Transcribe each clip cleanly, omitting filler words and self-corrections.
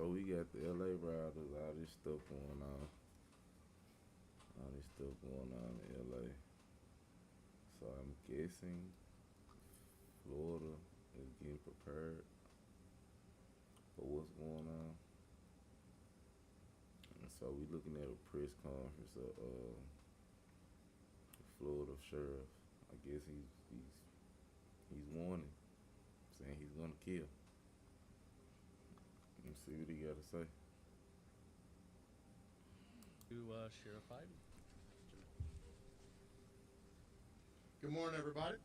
So we got the LA riders, all this stuff going on. All this stuff going on in LA. So I'm guessing Florida is getting prepared for what's going on. And so we looking at a press conference of the Florida sheriff. I guess he's warning, saying he's gonna kill. Let's see what he got to say. To Sheriff Ivey. Good morning, everybody.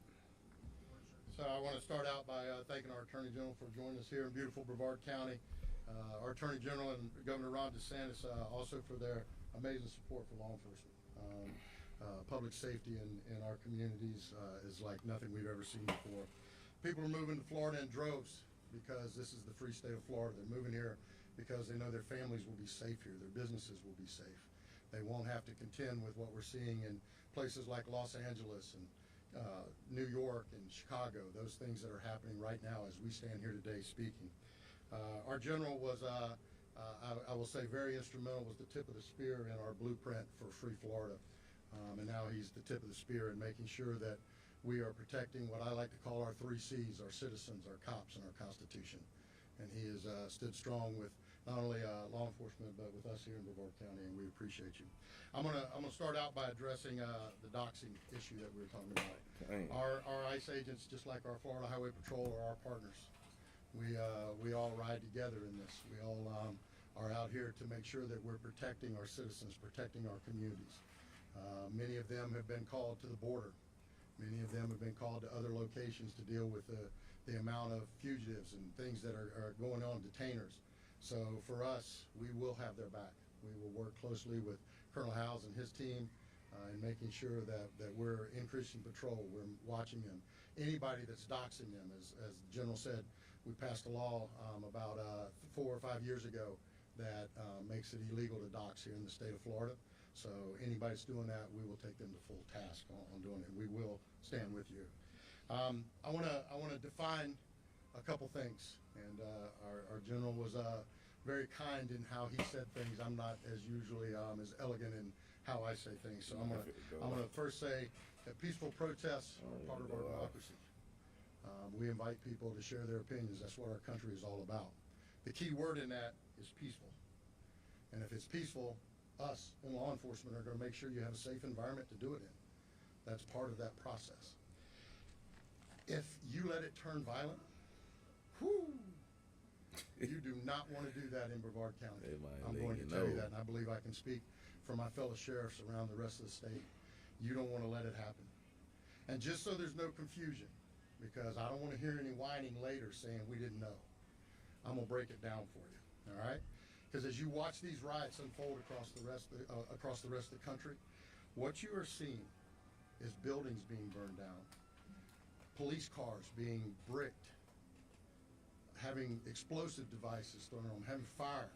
So I want to start out by thanking our Attorney General for joining us here in beautiful Brevard County. Our Attorney General and Governor Ron DeSantis also for their amazing support for law enforcement. Public safety in our communities is like nothing we've ever seen before. People are moving to Florida in droves because this is the free state of Florida. They're moving here because they know their families will be safe here, their businesses will be safe. They won't have to contend with what we're seeing in places like Los Angeles and New York and Chicago, those things that are happening right now as we stand here today speaking. Our general was, I will say, very instrumental, was the tip of the spear in our blueprint for Free Florida. And now he's the tip of the spear in making sure that we are protecting what I like to call our 3 C's, our citizens, our cops, and our Constitution. And he has stood strong with not only law enforcement, but with us here in Brevard County, and we appreciate you. I'm gonna start out by addressing the doxing issue that we were talking about. Dang. Our ICE agents, just like our Florida Highway Patrol, are our partners. We all ride together in this. We all are out here to make sure that we're protecting our citizens, protecting our communities. Many of them have been called to the border. Many of them have been called to other locations to deal with the amount of fugitives and things that are going on, detainers. So for us, we will have their back. We will work closely with Colonel Howes and his team in making sure that we're increasing patrol, we're watching them. Anybody that's doxing them, as the General said, we passed a law about 4 or 5 years ago that makes it illegal to dox here in the state of Florida. So anybody that's doing that, we will take them to full task on doing it. We will stand with you. I want to define a couple things, and our general was very kind in how he said things. I'm not as usually as elegant in how I say things, so I'm gonna first say that peaceful protests are part of our democracy. We invite people to share their opinions. That's what our country is all about. The key word in that is peaceful, and if it's peaceful, us in law enforcement are going to make sure you have a safe environment to do it in. That's part of that process. If you let it turn violent, whoo, you do not want to do that in Brevard County. I'm going to tell you that, and I believe I can speak for my fellow sheriffs around the rest of the state. You don't want to let it happen. And just so there's no confusion, because I don't want to hear any whining later saying we didn't know, I'm going to break it down for you, all right? Because as you watch these riots unfold across the rest of the country, what you are seeing is buildings being burned down, police cars being bricked, having explosive devices thrown at them, having fire,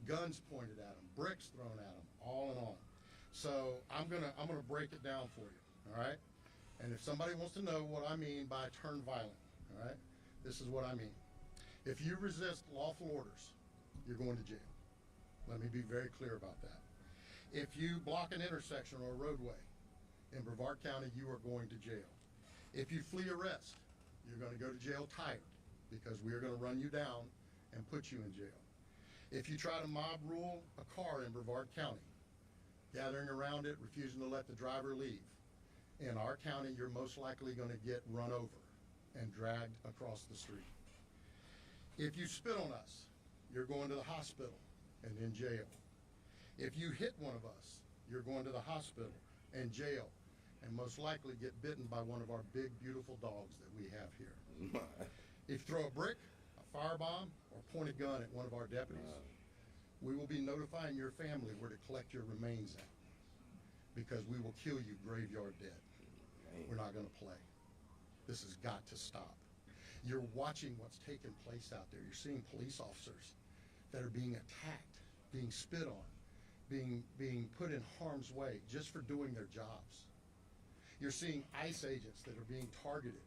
guns pointed at them, bricks thrown at them, all in all. So I'm gonna break it down for you, all right? And if somebody wants to know what I mean by turn violent, all right, this is what I mean. If you resist lawful orders, you're going to jail. Let me be very clear about that. If you block an intersection or a roadway in Brevard County, you are going to jail. If you flee arrest, you're going to go to jail tired, because we are going to run you down and put you in jail. If you try to mob rule a car in Brevard County, gathering around it, refusing to let the driver leave, in our county, you're most likely going to get run over and dragged across the street. If you spit on us, you're going to the hospital and in jail. If you hit one of us, you're going to the hospital and jail, and most likely get bitten by one of our big, beautiful dogs that we have here. If you throw a brick, a firebomb, or point a gun at one of our deputies, we will be notifying your family where to collect your remains at, because we will kill you graveyard dead. We're not going to play. This has got to stop. You're watching what's taking place out there. You're seeing police officers that are being attacked, being spit on, being put in harm's way just for doing their jobs. You're seeing ICE agents that are being targeted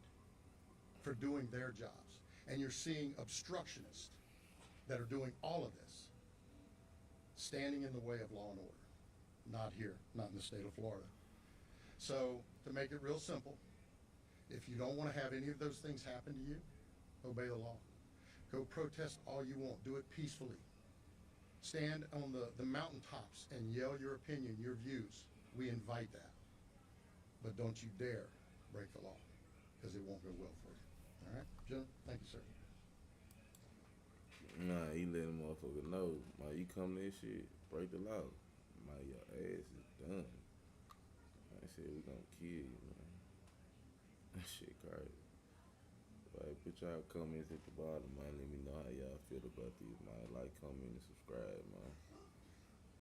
for doing their jobs. And you're seeing obstructionists that are doing all of this, standing in the way of law and order. Not here, not in the state of Florida. So, to make it real simple, if you don't want to have any of those things happen to you, obey the law. Go protest all you want. Do it peacefully. Stand on the mountaintops and yell your opinion, your views. We invite that. But don't you dare break the law, because it won't go well for you. All right, Jim? Thank you, sir. Nah, he let a motherfucker know. Man, you come to this shit, break the law. Man, your ass is done. I said, we gonna kill you, man. That shit crazy. Like, put y'all comments at the bottom, man. Let me know how y'all feel about these, man. Like, comment, and subscribe, man.